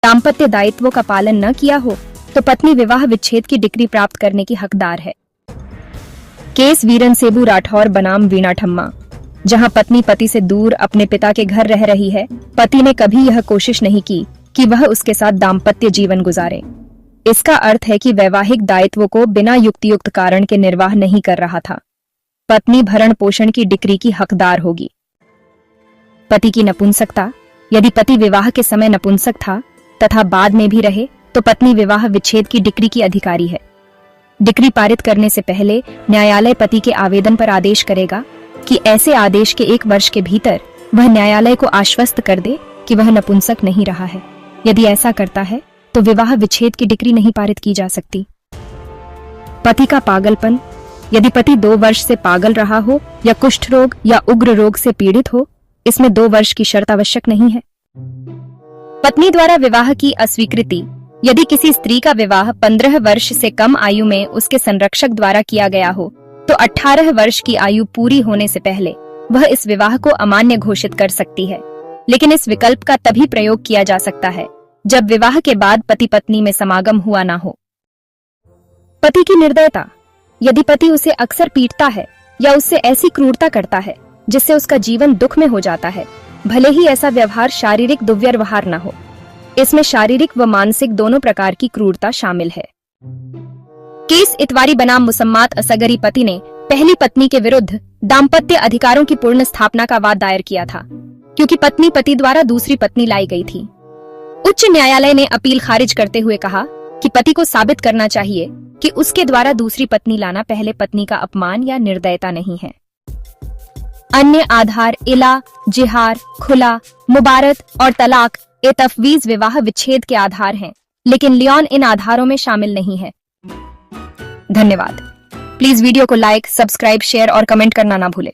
दाम्पत्य दायित्वों का पालन न किया हो तो पत्नी विवाह विच्छेद की डिक्री प्राप्त करने की हकदार है। केस वीरन सेबू राठौर बनाम वीणा ठम्मा। जहां पत्नी पति से दूर अपने पिता के घर रह रही है, पति ने कभी यह कोशिश नहीं की कि वह उसके साथ दाम्पत्य जीवन गुजारे। इसका अर्थ है कि वैवाहिक दायित्वों को बिना युक्तियुक्त कारण के निर्वाह नहीं कर रहा था। पत्नी भरण पोषण की डिक्री की हकदार होगी। पति की नपुंसकता। यदि पति विवाह के समय नपुंसक था तथा बाद में भी रहे तो पत्नी विवाह विच्छेद की डिक्री की अधिकारी है। डिक्री पारित करने से पहले न्यायालय पति के आवेदन पर आदेश करेगा कि ऐसे आदेश के 1 वर्ष के भीतर वह न्यायालय को आश्वस्त कर दे कि वह नपुंसक नहीं रहा है। यदि ऐसा करता है तो विवाह विच्छेद की डिक्री नहीं पारित की जा सकती। पति का पागलपन। यदि पति 2 वर्ष से पागल रहा हो या कुष्ठ रोग या उग्र रोग से पीड़ित हो, इसमें 2 वर्ष की शर्त आवश्यक नहीं है। पत्नी द्वारा विवाह की अस्वीकृति। यदि किसी स्त्री का विवाह 15 वर्ष से कम आयु में उसके संरक्षक द्वारा किया गया हो तो 18 वर्ष की आयु पूरी होने से पहले वह इस विवाह को अमान्य घोषित कर सकती है। लेकिन इस विकल्प का तभी प्रयोग किया जा सकता है जब विवाह के बाद पति पत्नी में समागम हुआ ना हो। पति की निर्दयता। यदि पति उसे अक्सर पीटता है या उससे ऐसी क्रूरता करता है जिससे उसका जीवन दुख में हो जाता है, भले ही ऐसा व्यवहार शारीरिक दुर्व्यवहार न हो, इसमें शारीरिक व मानसिक दोनों प्रकार की क्रूरता शामिल है। केस इतवारी बनाम मुसम्मात असगरी। पति ने पहली पत्नी के विरुद्ध दाम्पत्य अधिकारों की पूर्ण स्थापना का वाद दायर किया था क्योंकि पत्नी पति द्वारा दूसरी पत्नी लाई गई थी। उच्च न्यायालय ने अपील खारिज करते हुए कहा कि पति को साबित करना चाहिए कि उसके द्वारा दूसरी पत्नी लाना पहले पत्नी का अपमान या निर्दयता नहीं है। अन्य आधार इला, जिहार, खुला, मुबारत और तलाक ए तफवीज विवाह विच्छेद के आधार हैं, लेकिन लियोन इन आधारों में शामिल नहीं है। धन्यवाद। प्लीज वीडियो को लाइक, सब्सक्राइब, शेयर और कमेंट करना ना भूले।